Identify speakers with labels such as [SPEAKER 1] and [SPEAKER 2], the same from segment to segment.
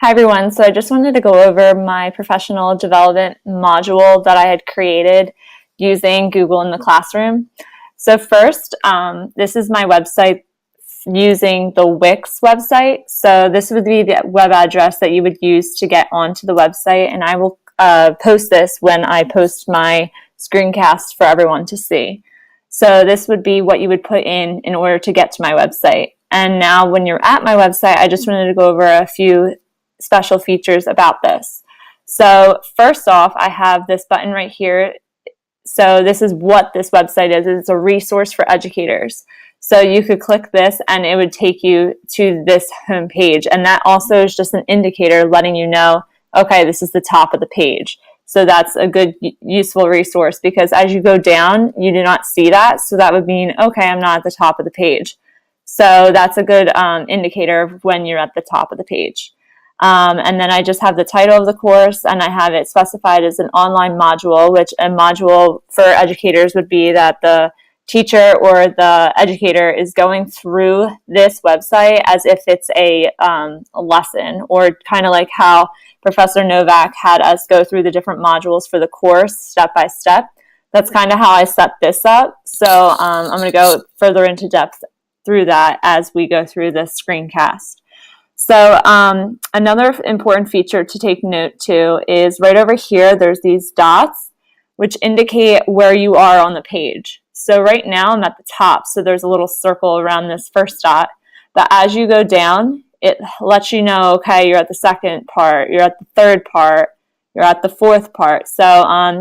[SPEAKER 1] Hi everyone, so I just wanted to go over my professional development module that I had created using Google in the classroom. So first, this is my website using the Wix website. So this would be the web address that you would use to get onto the website, and I will post this when I post my screencast for everyone to see. So this would be what you would put in order to get to my website. And now when you're at my website, I just wanted to go over a few special features about this. So first off, I have this button right here. So this is what this website is. It's a resource for educators. So you could click this and it would take you to this home page. And that also is just an indicator letting you know, okay, this is the top of the page. So that's a good, useful resource, because as you go down, you do not see that. So that would mean, okay, I'm not at the top of the page. So that's a good indicator of when you're at the top of the page. And then I just have the title of the course, and I have it specified as an online module, which a module for educators would be that the teacher or the educator is going through this website as if it's a lesson, or kind of like how Professor Novak had us go through the different modules for the course step by step. That's kind of how I set this up. So I'm going to go further into depth through that as we go through this screencast. So another important feature to take note to is right over here, there's these dots which indicate where you are on the page. So right now I'm at the top, so there's a little circle around this first dot. But as you go down, it lets you know, okay, you're at the second part, you're at the third part, you're at the fourth part. So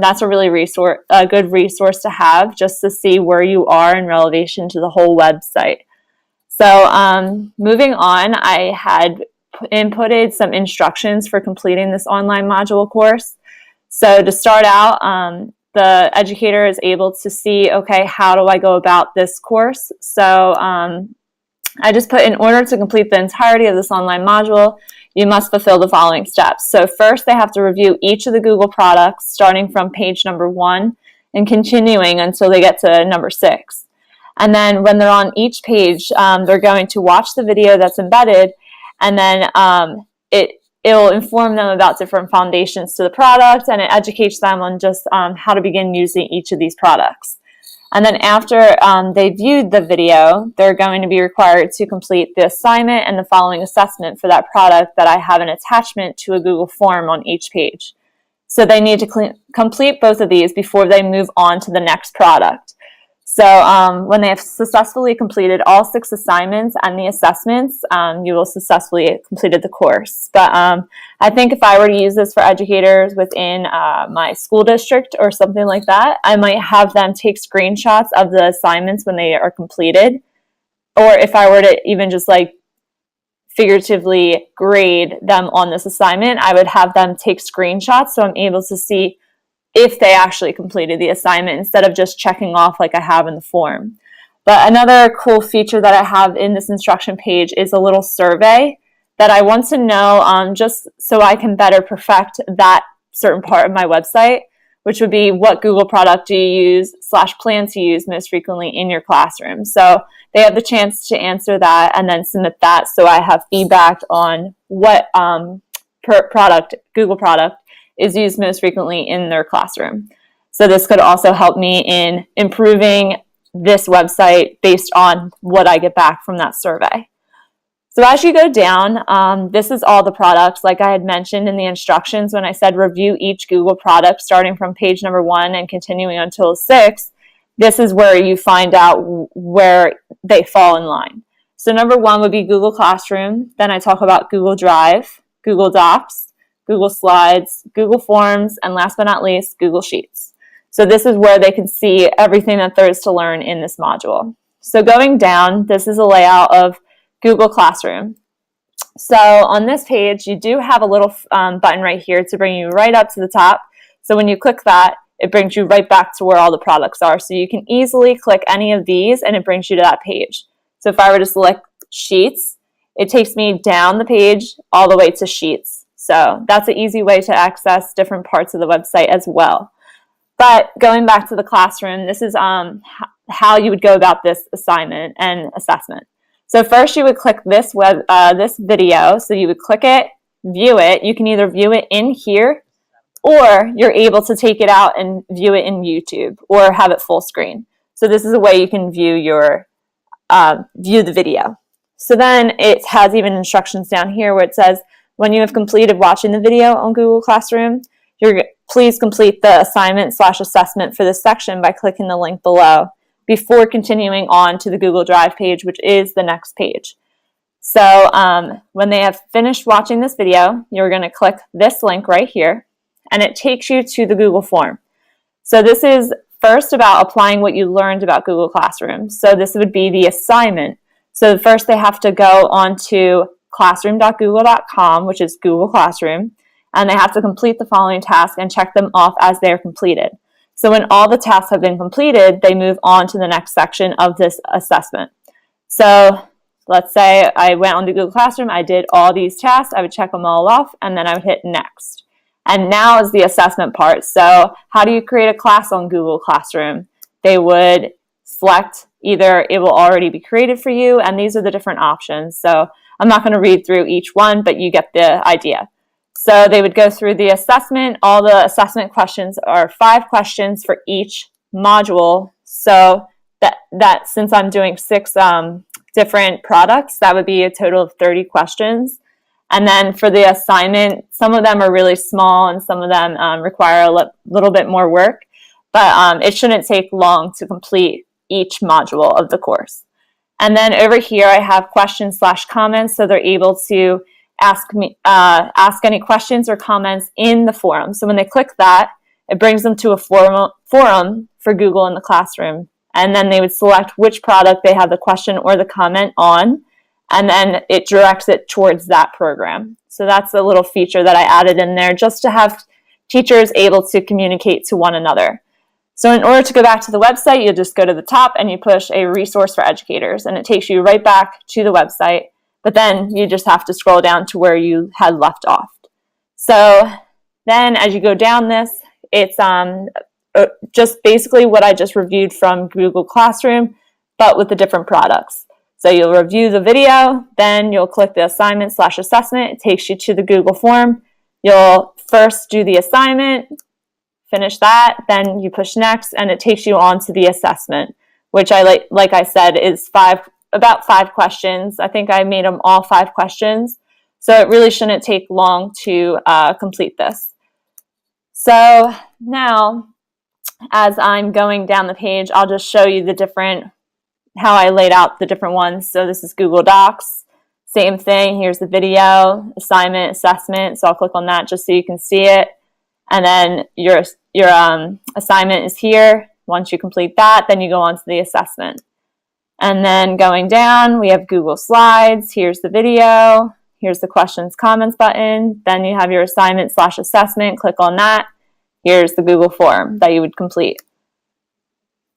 [SPEAKER 1] that's a really good resource to have, just to see where you are in relation to the whole website. So moving on, I had inputted some instructions for completing this online module course. So to start out, the educator is able to see, okay, how do I go about this course? So I just put, in order to complete the entirety of this online module, you must fulfill the following steps. So first, they have to review each of the Google products, starting from page number 1 and continuing until they get to number 6. And then when they're on each page, they're going to watch the video that's embedded, and then it'll inform them about different foundations to the product, and it educates them on just how to begin using each of these products. And then after they viewed the video, they're going to be required to complete the assignment and the following assessment for that product that I have an attachment to a Google form on each page. So they need to complete both of these before they move on to the next product. So when they have successfully completed all 6 assignments and the assessments, you will successfully have completed the course. But I think if I were to use this for educators within my school district or something like that, I might have them take screenshots of the assignments when they are completed. Or if I were to even just like figuratively grade them on this assignment, I would have them take screenshots so I'm able to see if they actually completed the assignment instead of just checking off like I have in the form. But another cool feature that I have in this instruction page is a little survey that I want to know just so I can better perfect that certain part of my website, which would be what Google product do you use / plan to use most frequently in your classroom. So they have the chance to answer that and then submit that, so I have feedback on what Google product is used most frequently in their classroom. So this could also help me in improving this website based on what I get back from that survey. So as you go down, this is all the products. Like I had mentioned in the instructions when I said review each Google product starting from page number 1 and continuing until 6, this is where you find out where they fall in line. So number 1 would be Google Classroom. Then I talk about Google Drive, Google Docs, Google Slides, Google Forms, and last but not least, Google Sheets. So this is where they can see everything that there is to learn in this module. So going down, this is a layout of Google Classroom. So on this page, you do have a little button right here to bring you right up to the top. So when you click that, it brings you right back to where all the products are. So you can easily click any of these and it brings you to that page. So if I were to select Sheets, it takes me down the page all the way to Sheets. So that's an easy way to access different parts of the website as well. But going back to the classroom, this is how you would go about this assignment and assessment. So first you would click this video. So you would click it, view it, you can either view it in here, or you're able to take it out and view it in YouTube or have it full screen. So this is a way you can view your view the video. So then it has even instructions down here where it says, when you have completed watching the video on Google Classroom, please complete the assignment/assessment for this section by clicking the link below before continuing on to the Google Drive page, which is the next page. So when they have finished watching this video, you're going to click this link right here, and it takes you to the Google form. So this is first about applying what you learned about Google Classroom. So this would be the assignment. So first they have to go onto classroom.google.com, which is Google Classroom, and they have to complete the following tasks and check them off as they're completed. So when all the tasks have been completed, they move on to the next section of this assessment. So let's say I went on to Google Classroom, I did all these tasks, I would check them all off, and then I would hit next. And now is the assessment part. So how do you create a class on Google Classroom? They would select either it will already be created for you, and these are the different options. So I'm not going to read through each one, but you get the idea. So they would go through the assessment. All the assessment questions are 5 questions for each module. So that since I'm doing 6 different products, that would be a total of 30 questions. And then for the assignment, some of them are really small and some of them require a little bit more work, but it shouldn't take long to complete each module of the course. And then over here, I have questions/comments, so they're able to ask any questions or comments in the forum. So when they click that, it brings them to a forum for Google in the Classroom. And then they would select which product they have the question or the comment on, and then it directs it towards that program. So that's a little feature that I added in there just to have teachers able to communicate to one another. So in order to go back to the website, you just go to the top and you push a resource for educators, and it takes you right back to the website, but then you just have to scroll down to where you had left off. So then as you go down this, it's just basically what I just reviewed from Google Classroom, but with the different products. So you'll review the video, then you'll click the assignment/assessment. It takes you to the Google form. You'll first do the assignment, finish that, then you push next, and it takes you on to the assessment, which like I said, is about 5 questions. I think I made them all 5 questions. So it really shouldn't take long to complete this. So now, as I'm going down the page, I'll just show you how I laid out the different ones. So this is Google Docs, same thing. Here's the video, assignment, assessment. So I'll click on that just so you can see it. And then your assignment is here. Once you complete that, then you go on to the assessment. And then going down, we have Google Slides. Here's the video. Here's the questions, comments button. Then you have your assignment/assessment. Click on that. Here's the Google form that you would complete.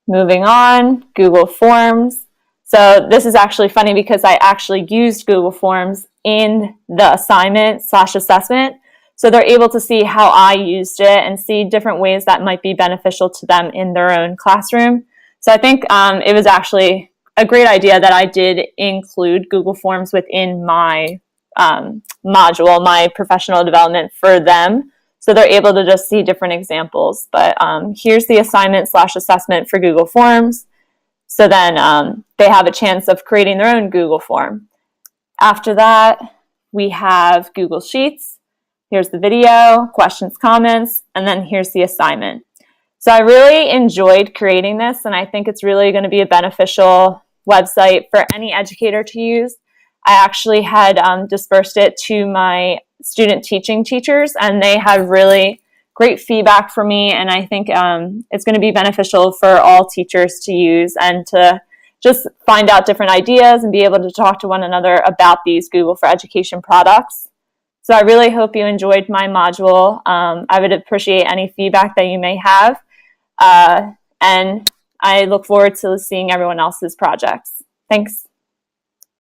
[SPEAKER 1] Moving on, Google Forms. So this is actually funny because I actually used Google Forms in the assignment/assessment. So they're able to see how I used it and see different ways that might be beneficial to them in their own classroom. So I think it was actually a great idea that I did include Google Forms within my module, my professional development for them. So they're able to just see different examples. But here's the assignment/assessment for Google Forms. So then they have a chance of creating their own Google form. After that, we have Google Sheets. Here's the video, questions, comments, and then here's the assignment. So I really enjoyed creating this, and I think it's really going to be a beneficial website for any educator to use. I actually had dispersed it to my student teaching teachers, and they had really great feedback for me, and I think it's going to be beneficial for all teachers to use and to just find out different ideas and be able to talk to one another about these Google for Education products. So I really hope you enjoyed my module. I would appreciate any feedback that you may have, and I look forward to seeing everyone else's projects. Thanks.